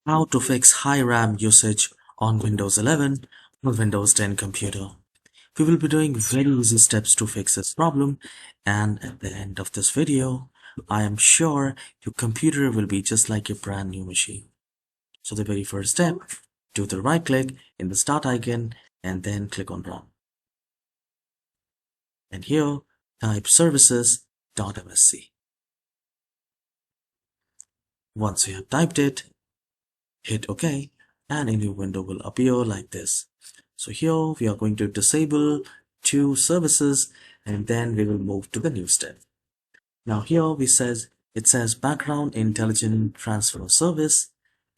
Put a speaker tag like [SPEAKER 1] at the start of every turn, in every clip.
[SPEAKER 1] How to fix high RAM usage on Windows 11 or Windows 10 computer. We will be doing very easy steps to fix this problem, and at the end of this video, I am sure your computer will be just like a brand new machine. So the very first step, do the right click in the start icon and then click on run. And here, type services.msc. Once you have typed it, hit OK, and a new window will appear like this. So here we are going to disable two services, and then we will move to the new step. Now here it says background intelligent transfer service.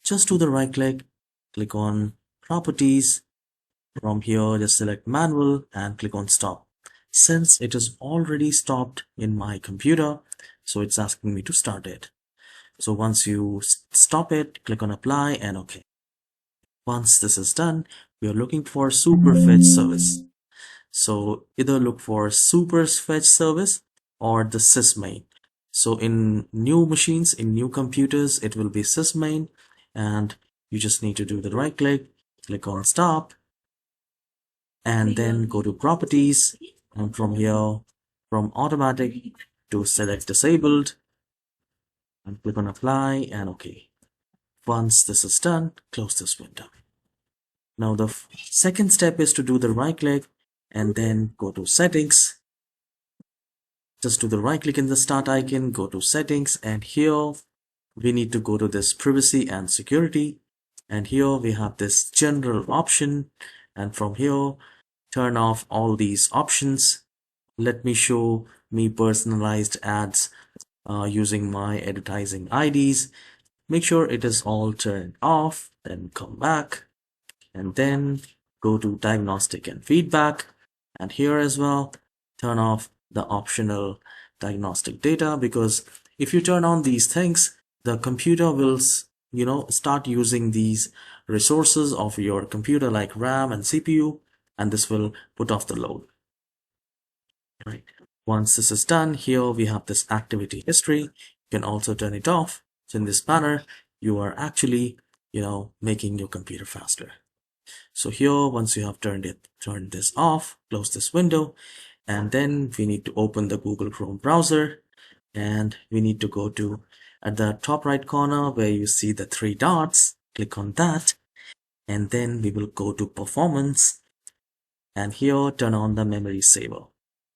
[SPEAKER 1] Just do the right click, click on properties. From here just select manual and click on stop. Since it is already stopped in my computer, so it's asking me to start it. So once you stop it, click on apply and OK. Once this is done, we are looking for super fetch service. So either look for super fetch service or the sysmain. So in new machines, in new computers, it will be sysmain, and you just need to do the right click, click on stop, and then go to properties, and from here, from automatic to select disabled, and click on apply and OK. Once this is done, close this window. Now the second step is to do the right click and then go to settings. Just do the right click in the start icon, go to settings, and here we need to go to this privacy and security, and here we have this general option, and from here turn off all these options. Let me show me personalized ads using my advertising IDs. Make sure it is all turned off, then come back and then go to diagnostic and feedback, and here as well turn off the optional diagnostic data, because if you turn on these things, the computer will start using these resources of your computer like RAM and CPU, and this will put off the load. Right. Once this is done, here we have this activity history. You can also turn it off. So in this manner, you are actually making your computer faster. So here, once you have turned this off, close this window, and then we need to open the Google Chrome browser, and we need to go to at the top right corner where you see the three dots, click on that, and then we will go to performance, and here turn on the memory saver.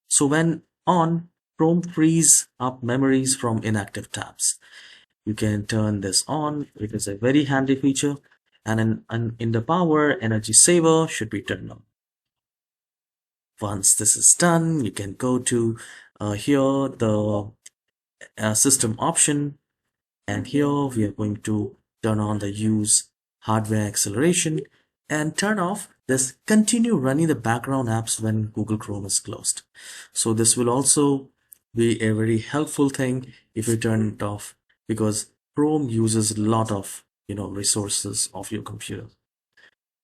[SPEAKER 1] So when on, Chrome frees up memories from inactive tabs. You can turn this on. It is a very handy feature, and in the power, energy saver should be turned on. Once this is done, you can go to here the system option, and here we are going to turn on the use hardware acceleration and turn off this continue running the background apps when Google Chrome is closed. So this will also be a very helpful thing if you turn it off, because Chrome uses a lot of resources of your computer.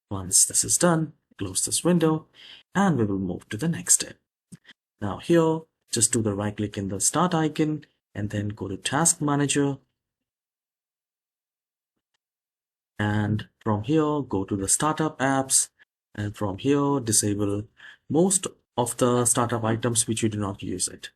[SPEAKER 1] Once this is done, close this window and we will move to the next step. Now here, just do the right click in the start icon and then go to task manager, and from here go to the startup apps, and from here disable most of the startup items which you do not use it.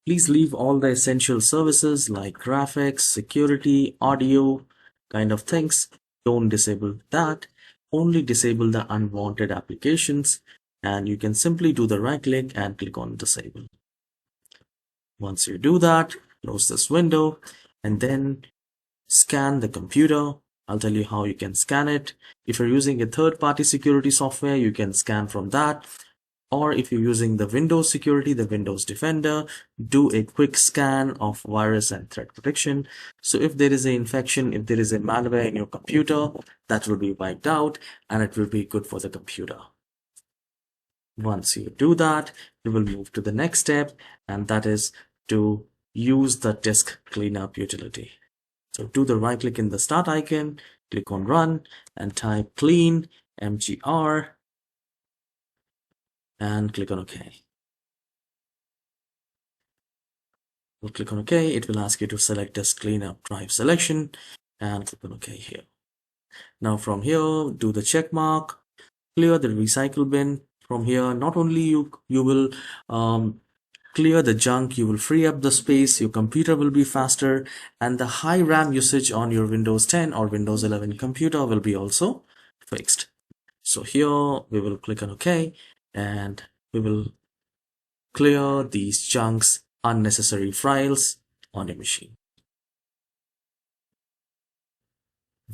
[SPEAKER 1] Please leave all the essential services like graphics, security, audio kind of things. Don't disable that. Only disable the unwanted applications, and you can simply do the right click and click on disable. Once you do that, close this window and then scan the computer. I'll tell you how you can scan it. If you're using a third-party security software, you can scan from that. Or if you're using the Windows security, the Windows Defender, do a quick scan of virus and threat protection. So if there is an infection, if there is a malware in your computer, that will be wiped out and it will be good for the computer. Once you do that, you will move to the next step, and that is to use the disk cleanup utility. So do the right click in the start icon, click on run and type clean mgr and click on OK. We'll click on OK. It will ask you to select disk cleanup drive selection and click on OK here. Now from here, do the check mark, clear the recycle bin. From here, not only you will clear the junk, you will free up the space, your computer will be faster, and the high RAM usage on your Windows 10 or Windows 11 computer will be also fixed. So here we will click on OK, and we will clear these chunks, unnecessary files on your machine.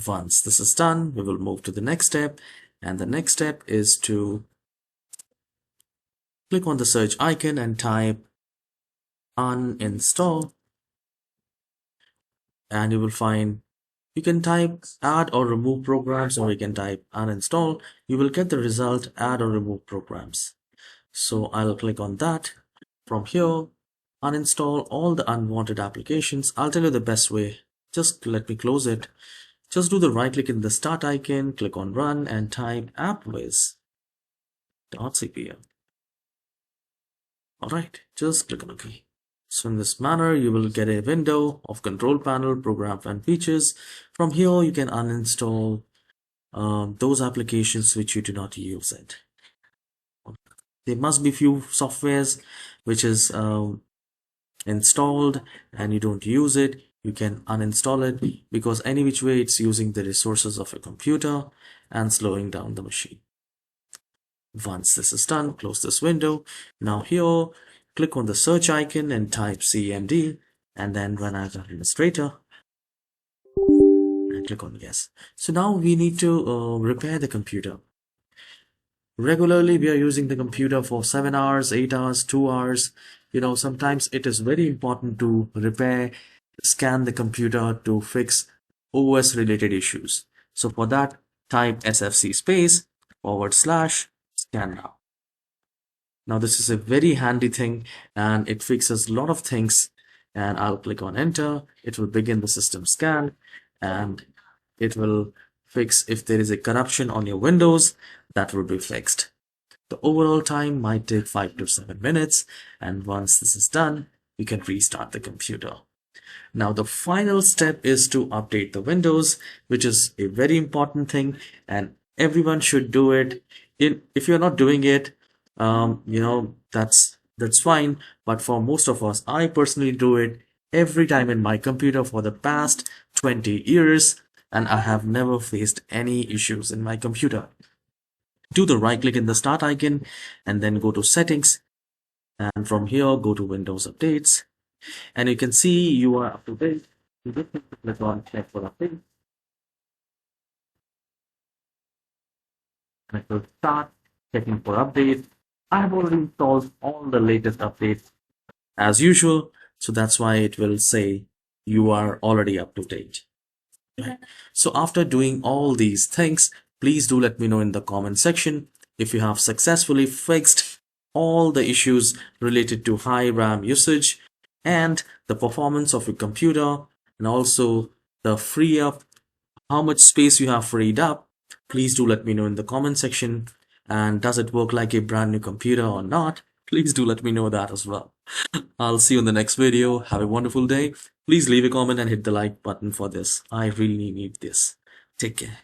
[SPEAKER 1] Once this is done, we will move to the next step, and the next step is to click on the search icon and type uninstall, and you will find you can type add or remove programs, or you can type uninstall. You will get the result add or remove programs. So I'll click on that. From here, uninstall all the unwanted applications. I'll tell you the best way. Just let me close it. Just do the right click in the start icon, click on run, and type appwiz.cpm. Alright, just click on OK. So in this manner, you will get a window of control panel, program and features. From here, you can uninstall those applications which you do not use it. There must be few softwares which is installed and you don't use it. You can uninstall it, because any which way it's using the resources of a computer and slowing down the machine. Once this is done, close this window. Now here, click on the search icon and type cmd, and then run as administrator, and click on yes. So now we need to repair the computer. Regularly we are using the computer for 7 hours, 8 hours, 2 hours. Sometimes it is very important to repair, scan the computer to fix OS related issues. So for that, type sfc space /scan now. Now this is a very handy thing, and it fixes a lot of things. And I'll click on enter. It will begin the system scan, and it will fix if there is a corruption on your Windows, that will be fixed. The overall time might take 5 to 7 minutes, and once this is done, you can restart the computer. Now the final step is to update the Windows, which is a very important thing, and everyone should do it. If you're not doing it, that's fine, but for most of us, I personally do it every time in my computer for the past 20 years, and I have never faced any issues in my computer. Do the right click in the start icon and then go to settings, and from here go to Windows updates, and you can see you are up to date. You just need to click on check for updates, and it will start checking for updates. I have already installed all the latest updates as usual, so that's why it will say you are already up to date. Right. So after doing all these things, please do let me know in the comment section if you have successfully fixed all the issues related to high RAM usage and the performance of your computer, and also the free up, how much space you have freed up. Please do let me know in the comment section. And does it work like a brand new computer or not? Please do let me know that as well. I'll see you in the next video. Have a wonderful day. Please leave a comment and hit the like button for this. I really need this. Take care.